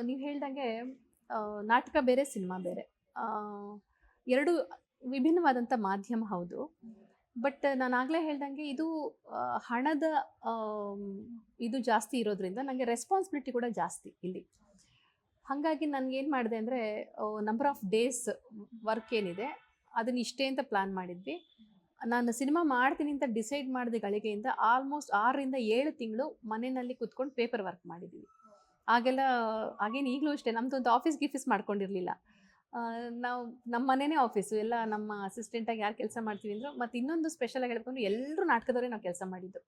ನೀವು ಹೇಳ್ದಂಗೆ ನಾಟಕ ಬೇರೆ, ಸಿನಿಮಾ ಬೇರೆ. ಆ, 2 ವಿಭಿನ್ನವಾದಂಥ ಮಾಧ್ಯಮ ಹೌದು. ಬಟ್ ನಾನಾಗಲೇ ಹೇಳ್ದಂಗೆ ಇದು ಹಣದ ಆಮ್, ಇದು ಜಾಸ್ತಿ ಇರೋದ್ರಿಂದ ನನಗೆ ರೆಸ್ಪಾನ್ಸಿಬಿಲಿಟಿ ಕೂಡ ಜಾಸ್ತಿ ಇಲ್ಲಿ. ಹಾಗಾಗಿ ನನಗೇನು ಮಾಡಿದೆ ಅಂದರೆ, ನಂಬರ್ ಆಫ್ ಡೇಸ್ ವರ್ಕ್ ಏನಿದೆ ಅದನ್ನ ಇಷ್ಟೇ ಅಂತ ಪ್ಲ್ಯಾನ್ ಮಾಡಿದ್ವಿ. ನಾನು ಸಿನಿಮಾ ಮಾಡ್ತೀನಿ ಅಂತ ಡಿಸೈಡ್ ಮಾಡಿದ ಗಳಿಗೆಯಿಂದ ಆಲ್ಮೋಸ್ಟ್ 6ರಿಂದ 7 ತಿಂಗಳು ಮನೆಯಲ್ಲಿ ಕುತ್ಕೊಂಡು ಪೇಪರ್ ವರ್ಕ್ ಮಾಡಿದ್ದೀವಿ. ಆಗೆಲ್ಲ ಆಗೇನು ಈಗಲೂ ಅಷ್ಟೇ ನಮ್ಮದೊಂದು ಆಫೀಸ್ ಗಿಫೀಸ್ ಮಾಡ್ಕೊಂಡಿರಲಿಲ್ಲ. ನಾವು ನಮ್ಮ ಮನೆಯೇ ಆಫೀಸು, ಎಲ್ಲ ನಮ್ಮ ಅಸಿಸ್ಟೆಂಟಾಗಿ ಯಾರು ಕೆಲಸ ಮಾಡ್ತೀವಿ ಅಂದರು. ಮತ್ತು ಇನ್ನೊಂದು ಸ್ಪೆಷಲಾಗಿ ಹೇಳ್ಕೊಂಡು ಎಲ್ಲರೂ ನಾಟಕದವರೇ ನಾವು ಕೆಲಸ ಮಾಡಿದ್ದು.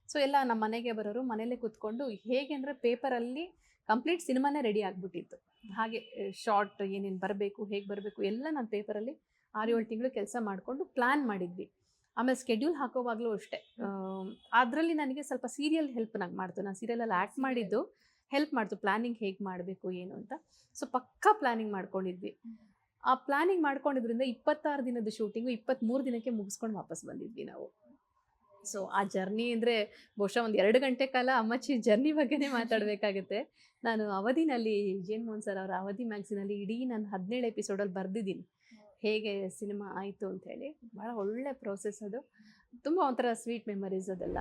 ಸೊ ಎಲ್ಲ ನಮ್ಮ ಮನೆಗೆ ಬರೋರು, ಮನೇಲೇ ಕೂತ್ಕೊಂಡು ಹೇಗೆ ಅಂದರೆ ಪೇಪರಲ್ಲಿ ಕಂಪ್ಲೀಟ್ ಸಿನಿಮಾನೇ ರೆಡಿ ಆಗಿಬಿಟ್ಟಿತ್ತು. ಹಾಗೆ ಶಾರ್ಟ್ ಏನೇನು ಬರಬೇಕು, ಹೇಗೆ ಬರಬೇಕು ಎಲ್ಲ ನಾನು ಪೇಪರಲ್ಲಿ 6-7 ತಿಂಗಳು ಕೆಲಸ ಮಾಡಿಕೊಂಡು ಪ್ಲ್ಯಾನ್ ಮಾಡಿದ್ವಿ. ಆಮೇಲೆ ಸ್ಕೆಡ್ಯೂಲ್ ಹಾಕೋವಾಗಲೂ ಅಷ್ಟೇ ಅದರಲ್ಲಿ ನನಗೆ ಸ್ವಲ್ಪ ಸೀರಿಯಲ್ ಹೆಲ್ಪ್ ನಂಗೆ ಮಾಡ್ತು. ನಾನು ಸೀರಿಯಲಲ್ಲಿ ಆ್ಯಕ್ಟ್ ಮಾಡಿದ್ದು ಹೆಲ್ಪ್ ಮಾಡ್ತು, ಪ್ಲ್ಯಾನಿಂಗ್ ಹೇಗೆ ಮಾಡಬೇಕು ಏನು ಅಂತ. ಸೊ ಪಕ್ಕಾ ಪ್ಲ್ಯಾನಿಂಗ್ ಮಾಡ್ಕೊಂಡಿದ್ವಿ. ಆ ಪ್ಲ್ಯಾನಿಂಗ್ ಮಾಡ್ಕೊಂಡಿದ್ರಿಂದ 26 ದಿನದ ಶೂಟಿಂಗು 23 ದಿನಕ್ಕೆ ಮುಗಿಸ್ಕೊಂಡು ವಾಪಸ್ ಬಂದಿದ್ವಿ ನಾವು. ಸೊ ಆ ಜರ್ನಿ ಅಂದರೆ ಬಹುಶಃ ಒಂದು 2 ಗಂಟೆ ಕಾಲ ಅಮ್ಮಚ್ಚಿ ಜರ್ನಿ ಬಗ್ಗೆನೇ ಮಾತಾಡಬೇಕಾಗುತ್ತೆ. ನಾನು ಅವಧಿನಲ್ಲಿ ಜೇನ್ ಮೋಹನ್ ಸರ್ ಅವರ ಅವಧಿ ಮ್ಯಾಗ್ಝಿನಲ್ಲಿ ಇಡೀ ನಾನು 17 ಎಪಿಸೋಡಲ್ಲಿ ಬರೆದಿದ್ದೀನಿ ಹೇಗೆ ಸಿನಿಮಾ ಆಯಿತು ಅಂಥೇಳಿ. ಭಾಳ ಒಳ್ಳೆ ಪ್ರೋಸೆಸ್ ಅದು. ತುಂಬ ಒಂಥರ ಸ್ವೀಟ್ ಮೆಮರೀಸ್ ಅದೆಲ್ಲ.